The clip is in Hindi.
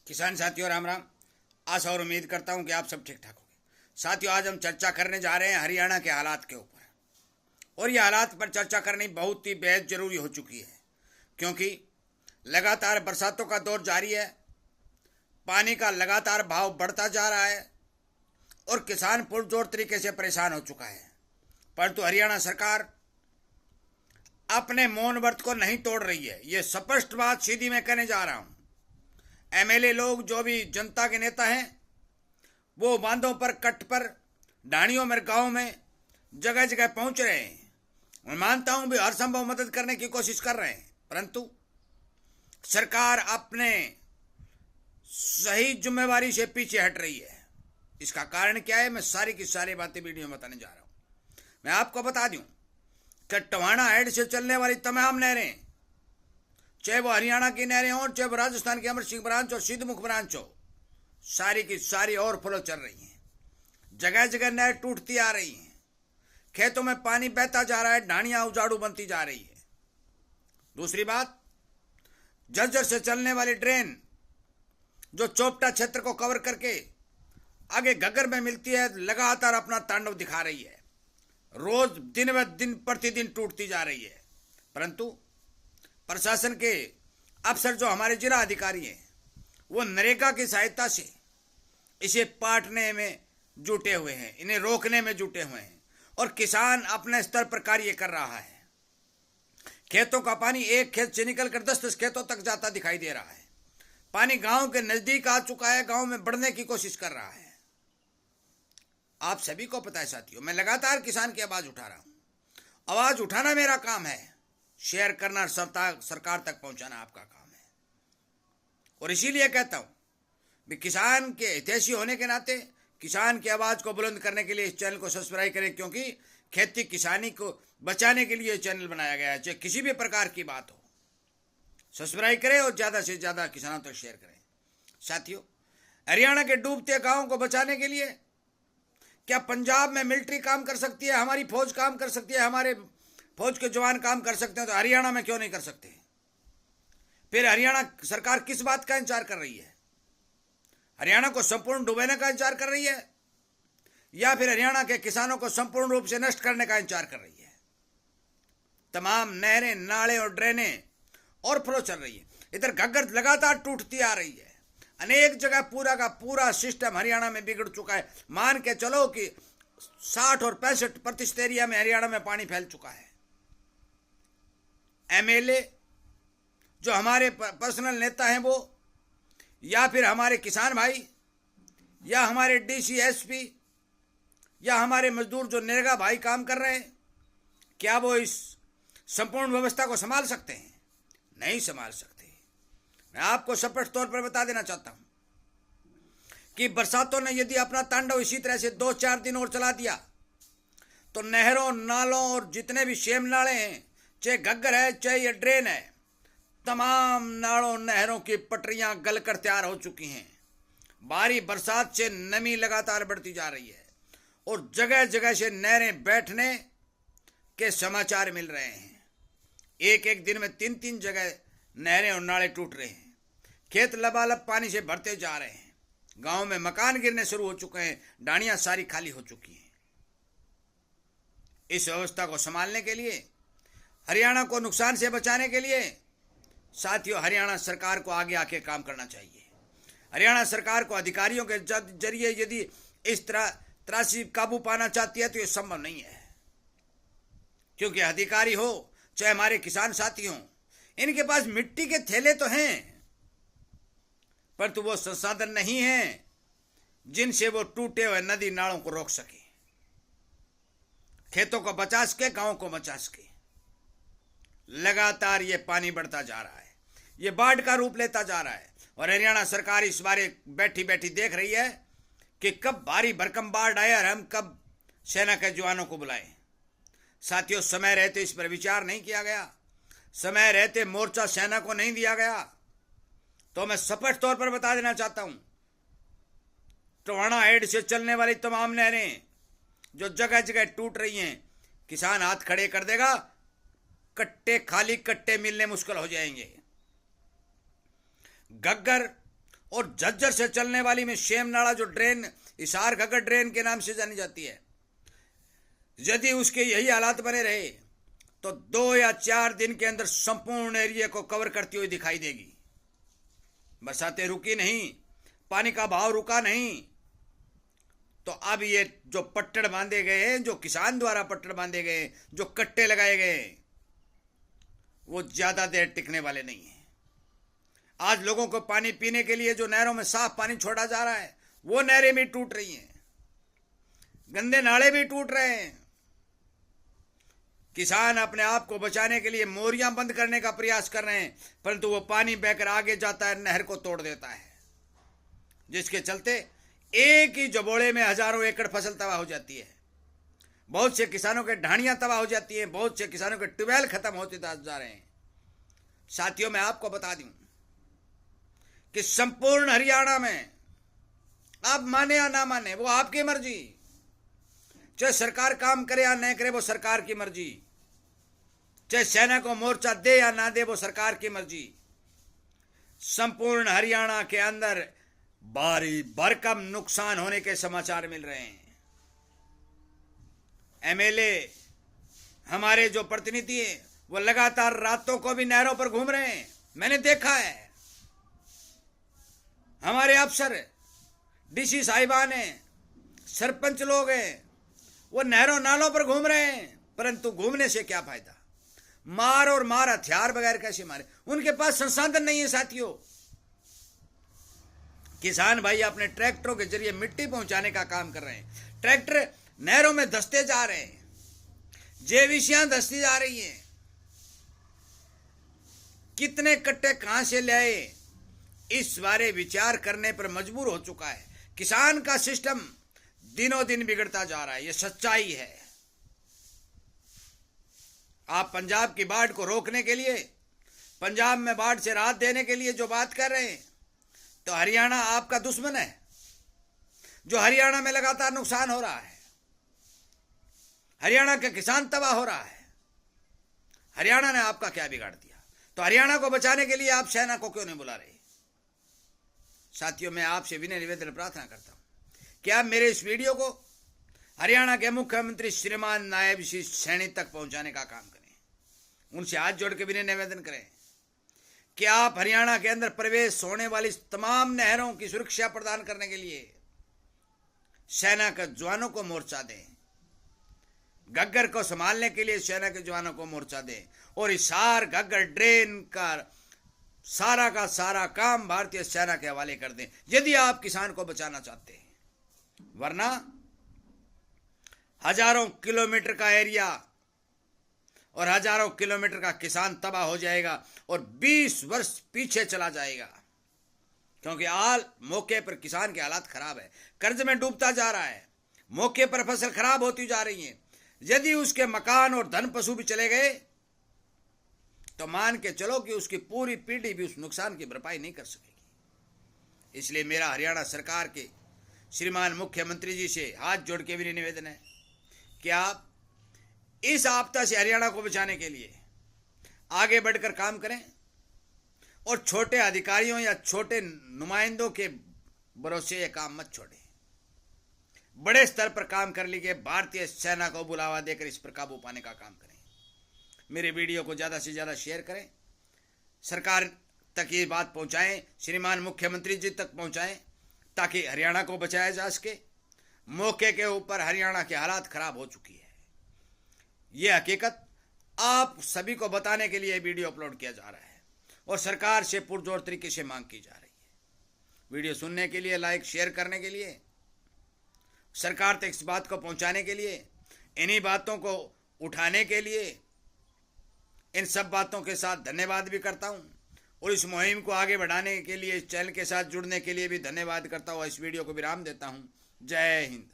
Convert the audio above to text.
किसान साथियों राम राम। आशा और उम्मीद करता हूं कि आप सब ठीक ठाक होंगे। साथियों, आज हम चर्चा करने जा रहे हैं हरियाणा के हालात के ऊपर। और ये हालात पर चर्चा करनी बहुत ही बेहद जरूरी हो चुकी है, क्योंकि लगातार बरसातों का दौर जारी है। पानी का लगातार भाव बढ़ता जा रहा है और किसान पुरजोर तरीके से परेशान हो चुका है। परंतु हरियाणा सरकार अपने मौन व्रत को नहीं तोड़ रही है। ये स्पष्ट बात सीधी मैं कहने जा रहा हूं। एमएलए लोग, जो भी जनता के नेता हैं, वो बांधों पर, कट पर, ढाणियों में, गांव में जगह जगह पहुंच रहे हैं। मैं मानता हूं भी हर संभव मदद करने की कोशिश कर रहे हैं, परंतु सरकार अपने सही जिम्मेवारी से पीछे हट रही है। इसका कारण क्या है, मैं सारी की सारी बातें वीडियो में बताने जा रहा हूं। मैं आपको बता दूं कि टवाणा हेड से चलने वाली तमाम नहरें, चाहे वो हरियाणा की नहरें हों, चाहे वो राजस्थान की अमर सिंह ब्रांच और सिद्धमुख ब्रांच हो, सारी की सारी ओवरफ्लो चल रही हैं। जगह जगह नहर टूटती आ रही हैं, खेतों में पानी बहता जा रहा है, ढाणियां उजाड़ू बनती जा रही है। दूसरी बात, झज्जर से चलने वाली ड्रेन जो चोपटा क्षेत्र को कवर करके आगे घग्गर में मिलती है, लगातार अपना तांडव दिखा रही है। रोज दिन व दिन प्रतिदिन टूटती जा रही है। परंतु प्रशासन के अफसर, जो हमारे जिला अधिकारी हैं, वो नरेगा की सहायता से इसे पाटने में जुटे हुए हैं, इन्हें रोकने में जुटे हुए हैं। और किसान अपने स्तर पर कार्य कर रहा है। खेतों का पानी एक खेत से निकलकर 10-10 खेतों तक जाता दिखाई दे रहा है। पानी गांव के नजदीक आ चुका है, गांव में बढ़ने की कोशिश कर रहा है। आप सभी को पता है साथियों, मैं लगातार किसान की आवाज उठा रहा हूं। आवाज उठाना मेरा काम है, शेयर करना सरकार तक पहुंचाना आपका काम है। और इसीलिए कहता हूं कि किसान के हितैषी होने के नाते किसान की आवाज को बुलंद करने के लिए इस चैनल को सब्सक्राइब करें, क्योंकि खेती किसानी को बचाने के लिए चैनल बनाया गया है। चाहे किसी भी प्रकार की बात हो, सब्सक्राइब करें और ज्यादा से ज्यादा किसानों तक शेयर करें। साथियों, हरियाणा के डूबते गांवों को बचाने के लिए क्या पंजाब में मिलिट्री काम कर सकती है, हमारी फौज काम कर सकती है, हमारे फौज के जवान काम कर सकते हैं, तो हरियाणा में क्यों नहीं कर सकते? फिर हरियाणा सरकार किस बात का इंतजार कर रही है? हरियाणा को संपूर्ण डुबाने का इंतजार कर रही है, या फिर हरियाणा के किसानों को संपूर्ण रूप से नष्ट करने का इंतजार कर रही है? तमाम नहरें, नाले और ड्रेनें और फ्लो चल रही है। इधर घग्गर लगातार टूटती आ रही है। अनेक जगह पूरा का पूरा सिस्टम हरियाणा में बिगड़ चुका है। मान के चलो कि 60 और 65% एरिया में हरियाणा में पानी फैल चुका है। एमएलए, जो हमारे पर्सनल नेता हैं, वो या फिर हमारे किसान भाई, या हमारे डीसी, एसपी, या हमारे मजदूर जो नरेगा भाई काम कर रहे हैं, क्या वो इस संपूर्ण व्यवस्था को संभाल सकते हैं? नहीं संभाल सकते। मैं आपको स्पष्ट तौर पर बता देना चाहता हूं कि बरसातों ने यदि अपना तांडव इसी तरह से 2-4 दिन और चला दिया, तो नहरों, नालों और जितने भी शेम नाले हैं, चाहे घग्गर है, चाहे ये ड्रेन है, तमाम नालों नहरों की पटरियां गलकर तैयार हो चुकी हैं। भारी बरसात से नमी लगातार बढ़ती जा रही है और जगह जगह से नहरें बैठने के समाचार मिल रहे हैं। एक एक दिन में 3-3 जगह नहरें और नाले टूट रहे हैं। खेत लबालब पानी से भरते जा रहे हैं। गांव में मकान गिरने शुरू हो चुके हैं। ढाणियां सारी खाली हो चुकी हैं। इस व्यवस्था को संभालने के लिए, हरियाणा को नुकसान से बचाने के लिए साथियों, हरियाणा सरकार को आगे आके काम करना चाहिए। हरियाणा सरकार को अधिकारियों के जरिए यदि इस तरह त्रासदी काबू पाना चाहती है तो यह संभव नहीं है, क्योंकि अधिकारी हो चाहे हमारे किसान साथी हों, इनके पास मिट्टी के थैले तो हैं, परंतु वो संसाधन नहीं हैं जिनसे वो टूटे हुए नदी नालों को रोक सके, खेतों को बचा सके, गांवों को बचा सके। लगातार ये पानी बढ़ता जा रहा है, ये बाढ़ का रूप लेता जा रहा है। और हरियाणा सरकार इस बारे बैठी बैठी देख रही है कि कब भारी भरकम बाढ़ आए और हम कब सेना के जवानों को बुलाएं। साथियों, समय रहते इस पर विचार नहीं किया गया, समय रहते मोर्चा सेना को नहीं दिया गया। तो मैं स्पष्ट तौर पर बता देना चाहता हूं, टवाणा हेड से चलने वाली तमाम नहरें जो जगह जगह टूट रही हैं, किसान हाथ खड़े कर देगा, कट्टे खाली कट्टे मिलने मुश्किल हो जाएंगे। घग्गर और झज्जर से चलने वाली में शेमनाड़ा जो ड्रेन हिसार घग्गर ड्रेन के नाम से जानी जाती है, यदि उसके यही हालात बने रहे तो 2 या 4 दिन के अंदर संपूर्ण एरिया को कवर करती हुई दिखाई देगी। बरसातें रुकी नहीं, पानी का बहाव रुका नहीं, तो अब ये जो पट्टड़ बांधे गए हैं, जो किसान द्वारा पट्टड़ बांधे गए, जो कट्टे लगाए गए, वो ज्यादा देर टिकने वाले नहीं है। आज लोगों को पानी पीने के लिए जो नहरों में साफ पानी छोड़ा जा रहा है, वो नहरें भी टूट रही हैं, गंदे नाले भी टूट रहे हैं। किसान अपने आप को बचाने के लिए मोरियां बंद करने का प्रयास कर रहे हैं, परंतु वो पानी बहकर आगे जाता है, नहर को तोड़ देता है, जिसके चलते एक ही जबोड़े में हजारों एकड़ फसल तबाह हो जाती है। बहुत से किसानों के ढाणियां तबाह हो जाती हैं, बहुत से किसानों के ट्यूबवेल खत्म होते जा रहे हैं। साथियों, मैं आपको बता दूं कि संपूर्ण हरियाणा में, आप माने या ना माने वो आपकी मर्जी, चाहे सरकार काम करे या नहीं करे वो सरकार की मर्जी, चाहे सेना को मोर्चा दे या ना दे वो सरकार की मर्जी, संपूर्ण हरियाणा के अंदर भारी भरकम नुकसान होने के समाचार मिल रहे हैं। एमएलए, हमारे जो प्रतिनिधि हैं, वो लगातार रातों को भी नहरों पर घूम रहे हैं, मैंने देखा है। हमारे अफसर, डीसी साहिबान हैं, सरपंच लोग हैं, वो नहरों नालों पर घूम रहे हैं, परंतु घूमने से क्या फायदा? मार और मार हथियार बगैर कैसे मारे? उनके पास संसाधन नहीं है। साथियों, किसान भाई अपने ट्रैक्टरों के जरिए मिट्टी पहुंचाने का काम कर रहे हैं, ट्रैक्टर नहरों में धंसते जा रहे हैं, जेवीसियां धंसती जा रही हैं। कितने कट्टे कहां से लाए, इस बारे विचार करने पर मजबूर हो चुका है। किसान का सिस्टम दिनों दिन बिगड़ता जा रहा है, यह सच्चाई है। आप पंजाब की बाढ़ को रोकने के लिए, पंजाब में बाढ़ से राहत देने के लिए जो बात कर रहे हैं, तो हरियाणा आपका दुश्मन है। जो हरियाणा में लगातार नुकसान हो रहा है, हरियाणा के किसान तबाह हो रहा है, हरियाणा ने आपका क्या बिगाड़ दिया? तो हरियाणा को बचाने के लिए आप सेना को क्यों नहीं बुला रहे? साथियों, मैं आपसे विनय निवेदन प्रार्थना करता हूं कि आप मेरे इस वीडियो को हरियाणा के मुख्यमंत्री श्रीमान नायब श्री सैनी तक पहुंचाने का काम करें। उनसे हाथ जोड़ के विनय निवेदन करें कि आप हरियाणा के अंदर प्रवेश होने वाली तमाम नहरों की सुरक्षा प्रदान करने के लिए सेना के जवानों को मोर्चा दें, घग्गर को संभालने के लिए सेना के जवानों को मोर्चा दें, और हिसार घग्गर ड्रेन का सारा काम भारतीय सेना के हवाले कर दें, यदि आप किसान को बचाना चाहते हैं। वरना हजारों किलोमीटर का एरिया और हजारों किलोमीटर का किसान तबाह हो जाएगा और 20 वर्ष पीछे चला जाएगा, क्योंकि आज मौके पर किसान के हालात खराब है, कर्ज में डूबता जा रहा है, मौके पर फसल खराब होती जा रही है। यदि उसके मकान और धन पशु भी चले गए तो मान के चलो कि उसकी पूरी पीढ़ी भी उस नुकसान की भरपाई नहीं कर सकेगी। इसलिए मेरा हरियाणा सरकार के श्रीमान मुख्यमंत्री जी से हाथ जोड़ के भी निवेदन है कि आप इस आपदा से हरियाणा को बचाने के लिए आगे बढ़कर काम करें और छोटे अधिकारियों या छोटे नुमाइंदों के भरोसे ये काम मत छोड़ें। बड़े स्तर पर काम कर लीजिए, भारतीय सेना को बुलावा देकर इस पर काबू पाने का काम करें। मेरे वीडियो को ज़्यादा से ज़्यादा शेयर करें, सरकार तक ये बात पहुंचाएं, श्रीमान मुख्यमंत्री जी तक पहुंचाएं, ताकि हरियाणा को बचाया जा सके। मौके के ऊपर हरियाणा के हालात खराब हो चुकी है, ये हकीकत आप सभी को बताने के लिए वीडियो अपलोड किया जा रहा है और सरकार से पुरजोर तरीके से मांग की जा रही है। वीडियो सुनने के लिए, लाइक शेयर करने के लिए, सरकार तक इस बात को पहुंचाने के लिए, इन्हीं बातों को उठाने के लिए, इन सब बातों के साथ धन्यवाद भी करता हूं और इस मुहिम को आगे बढ़ाने के लिए, इस चैनल के साथ जुड़ने के लिए भी धन्यवाद करता हूं। इस वीडियो को विराम देता हूं। जय हिंद।